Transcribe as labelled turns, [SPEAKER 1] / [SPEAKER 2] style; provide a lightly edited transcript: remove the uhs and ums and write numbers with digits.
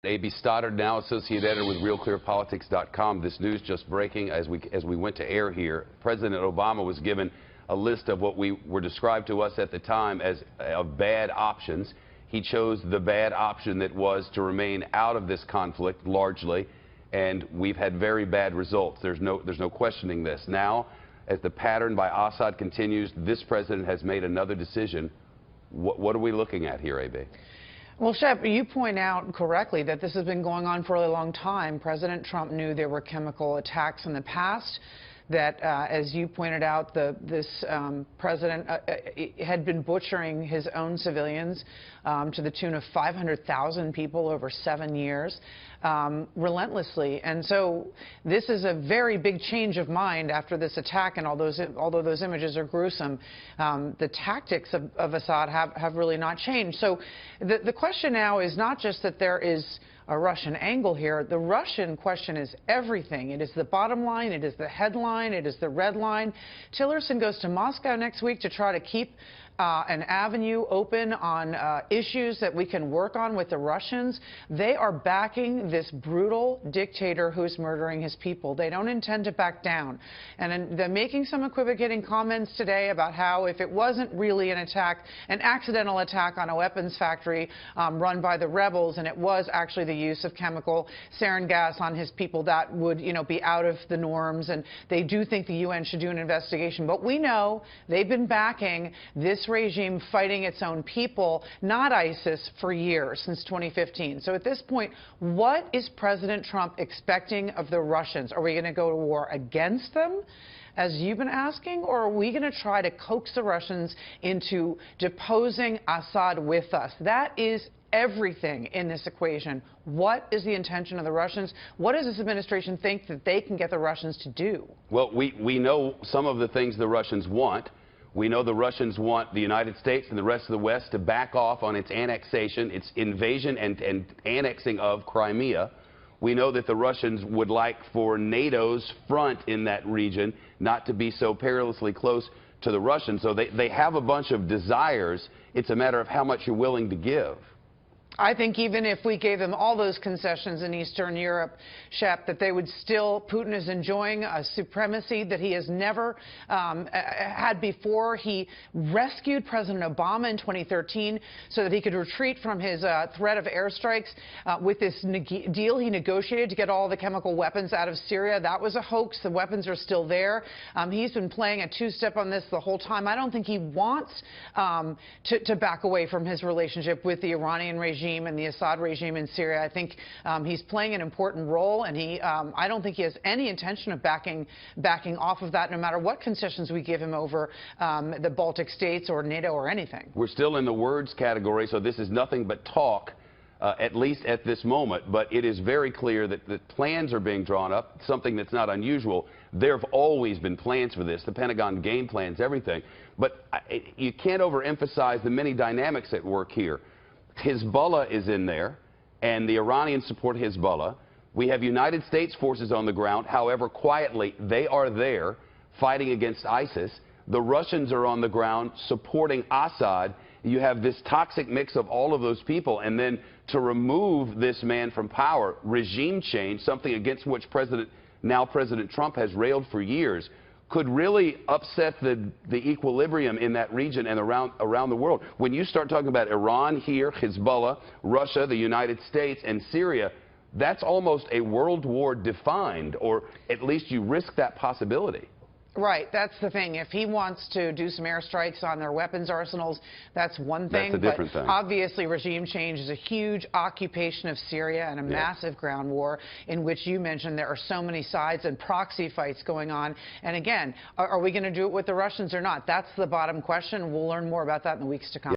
[SPEAKER 1] A.B. Stoddard, now associate editor with RealClearPolitics.com. This news just breaking as we went to air here. President Obama was given a list of what were described to us at the time as bad options. He chose the bad option that was to remain out of this conflict largely, and we've had very bad results. There's no questioning this. Now, as the pattern by Assad continues, this president has made another decision. What are we looking at here, A.B.?
[SPEAKER 2] Well, Shep, you point out correctly that this has been going on for a really long time. President Trump knew there were chemical attacks in the past, that, as you pointed out, this president had been butchering his own civilians to the tune of 500,000 people over 7 years, relentlessly. And so this is a very big change of mind after this attack, and although those images are gruesome, the tactics of Assad have really not changed. So the question now is not just that there is a Russian angle here. The Russian question is everything. It is the bottom line. It is the headline. It is the red line. Tillerson goes to Moscow next week to try to keep an avenue open on issues that we can work on with the Russians. They are backing this brutal dictator who's murdering his people. They don't intend to back down. And they're making some equivocating comments today about how if it wasn't really an attack, an accidental attack on a weapons factory run by the rebels, and it was actually the use of chemical sarin gas on his people, that would, be out of the norms. And they do think the UN should do an investigation. But we know they've been backing this regime fighting its own people, not ISIS, for years, since 2015. So at this point, what is President Trump expecting of the Russians? Are we going to go to war against them, as you've been asking, or are we going to try to coax the Russians into deposing Assad with us? That is everything in this equation. What is the intention of the Russians? What does this administration think that they can get the Russians to do? Well,
[SPEAKER 1] we know some of the things the Russians want. We know the Russians want the United States and the rest of the West to back off on its annexation, its invasion and annexing of Crimea. We know that the Russians would like for NATO's front in that region not to be so perilously close to the Russians. So they have a bunch of desires. It's a matter of how much you're willing to give.
[SPEAKER 2] I think even if we gave them all those concessions in Eastern Europe, Shep, that they would still, Putin is enjoying a supremacy that he has never had before. He rescued President Obama in 2013 so that he could retreat from his threat of airstrikes with this deal he negotiated to get all the chemical weapons out of Syria. That was a hoax. The weapons are still there. He's been playing a two-step on this the whole time. I don't think he wants to back away from his relationship with the Iranian regime and the Assad regime in Syria. I think he's playing an important role, and I don't think he has any intention of backing off of that, no matter what concessions we give him over the Baltic states or NATO or anything.
[SPEAKER 1] We're still in the words category, so this is nothing but talk, at least at this moment. But it is very clear that plans are being drawn up, something that's not unusual. There have always been plans for this. The Pentagon game plans, everything. But you can't overemphasize the many dynamics at work here. Hezbollah is in there, and the Iranians support Hezbollah. We have United States forces on the ground. However, quietly, they are there fighting against ISIS. The Russians are on the ground supporting Assad. You have this toxic mix of all of those people, and then to remove this man from power, regime change, something against which now President Trump has railed for years, could really upset the equilibrium in that region and around the world. When you start talking about Iran here, Hezbollah, Russia, the United States, and Syria, that's almost a world war defined, or at least you risk that possibility.
[SPEAKER 2] Right, that's the thing. If he wants to do some airstrikes on their weapons arsenals, that's one thing.
[SPEAKER 1] That's a different thing.
[SPEAKER 2] Obviously, regime change is a huge occupation of Syria and a massive ground war in which you mentioned there are so many sides and proxy fights going on. And again, are we going to do it with the Russians or not? That's the bottom question. We'll learn more about that in the weeks to come.